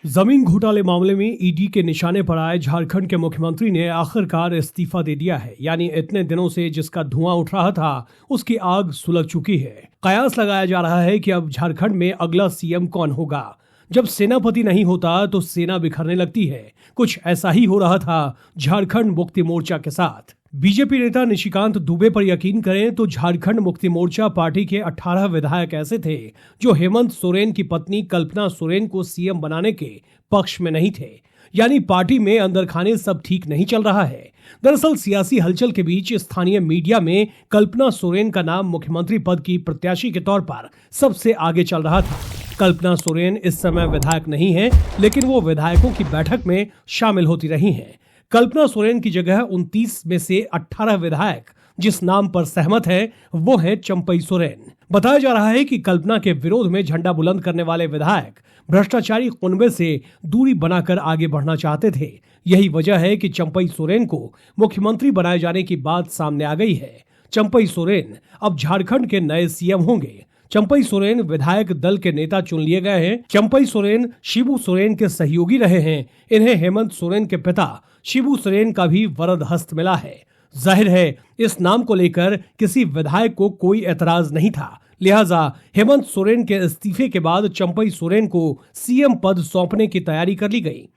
जमीन घोटाले मामले में ईडी के निशाने पर आए झारखंड के मुख्यमंत्री ने आखिरकार इस्तीफा दे दिया है। यानी इतने दिनों से जिसका धुआं उठ रहा था उसकी आग सुलग चुकी है। कयास लगाया जा रहा है कि अब झारखंड में अगला सीएम कौन होगा। जब सेनापति नहीं होता तो सेना बिखरने लगती है। कुछ ऐसा ही हो रहा था झारखंड मुक्ति मोर्चा के साथ। बीजेपी नेता निशिकांत दुबे पर यकीन करें तो झारखंड मुक्ति मोर्चा पार्टी के 18 विधायक ऐसे थे जो हेमंत सोरेन की पत्नी कल्पना सोरेन को सीएम बनाने के पक्ष में नहीं थे। यानी पार्टी में अंदर खाने सब ठीक नहीं चल रहा है। दरअसल सियासी हलचल के बीच स्थानीय मीडिया में कल्पना सोरेन का नाम मुख्यमंत्री पद की प्रत्याशी के तौर पर सबसे आगे चल रहा था। कल्पना सोरेन इस समय विधायक नहीं है, लेकिन वो विधायकों की बैठक में शामिल होती रही हैं। कल्पना सोरेन की जगह 29 में से 18 विधायक जिस नाम पर सहमत है वो है चंपई सोरेन। बताया जा रहा है कि कल्पना के विरोध में झंडा बुलंद करने वाले विधायक भ्रष्टाचारी कुनबे से दूरी बनाकर आगे बढ़ना चाहते थे। यही वजह है कि चंपई सोरेन को मुख्यमंत्री बनाए जाने की बात सामने आ गई है। चंपई सोरेन अब झारखंड के नए सीएम होंगे। चंपई सोरेन विधायक दल के नेता चुन लिए गए हैं। चंपई सोरेन शिबू सोरेन के सहयोगी रहे हैं। इन्हें हेमंत सोरेन के पिता शिबू सोरेन का भी वरद हस्त मिला है। जाहिर है इस नाम को लेकर किसी विधायक को कोई एतराज नहीं था, लिहाजा हेमंत सोरेन के इस्तीफे के बाद चंपई सोरेन को सीएम पद सौंपने की तैयारी कर ली गई।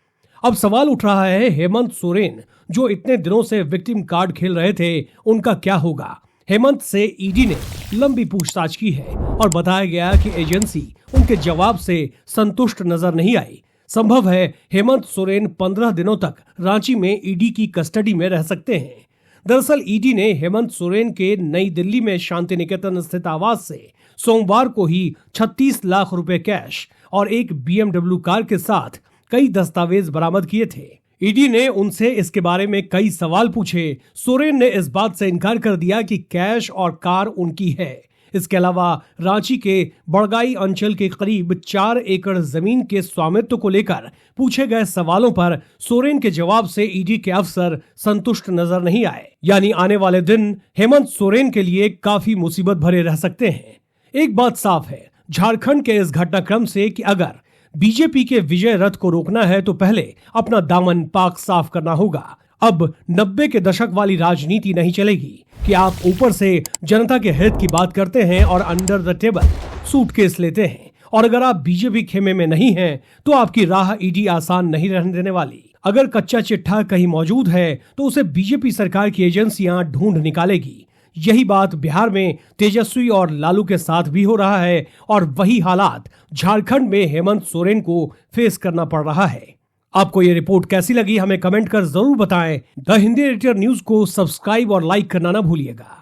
अब सवाल उठ रहा है हेमंत सोरेन जो इतने दिनों से विक्टिम कार्ड खेल रहे थे उनका क्या होगा। हेमंत से ईडी ने लंबी पूछताछ की है और बताया गया कि एजेंसी उनके जवाब से संतुष्ट नजर नहीं आई। संभव है हेमंत सोरेन 15 दिनों तक रांची में ईडी की कस्टडी में रह सकते हैं। दरअसल ईडी ने हेमंत सोरेन के नई दिल्ली में शांति निकेतन स्थित आवास से सोमवार को ही 36 लाख रुपए कैश और एक BMW कार के साथ कई दस्तावेज बरामद किए थे। ईडी ने उनसे इसके बारे में कई सवाल पूछे। सोरेन ने इस बात से इनकार कर दिया कि कैश और कार उनकी है। इसके अलावा रांची के बड़गाई अंचल के करीब 4 एकड़ जमीन के स्वामित्व को लेकर पूछे गए सवालों पर सोरेन के जवाब से ईडी के अफसर संतुष्ट नजर नहीं आए। यानी आने वाले दिन हेमंत सोरेन के लिए काफी मुसीबत भरे रह सकते हैं। एक बात साफ है झारखंड के इस घटनाक्रम से कि अगर बीजेपी के विजय रथ को रोकना है तो पहले अपना दामन पाक साफ करना होगा। अब 90 के दशक वाली राजनीति नहीं चलेगी कि आप ऊपर से जनता के हित की बात करते हैं और अंडर द टेबल सूटकेस लेते हैं, और अगर आप बीजेपी खेमे में नहीं हैं तो आपकी राह ईडी आसान नहीं रहने देने वाली। अगर कच्चा चिट्ठा कहीं मौजूद है तो उसे बीजेपी सरकार की एजेंसियां ढूंढ निकालेगी। यही बात बिहार में तेजस्वी और लालू के साथ भी हो रहा है और वही हालात झारखंड में हेमंत सोरेन को फेस करना पड़ रहा है। आपको ये रिपोर्ट कैसी लगी हमें कमेंट कर जरूर बताएं। द हिंदी एडिटर न्यूज को सब्सक्राइब और लाइक करना ना भूलिएगा।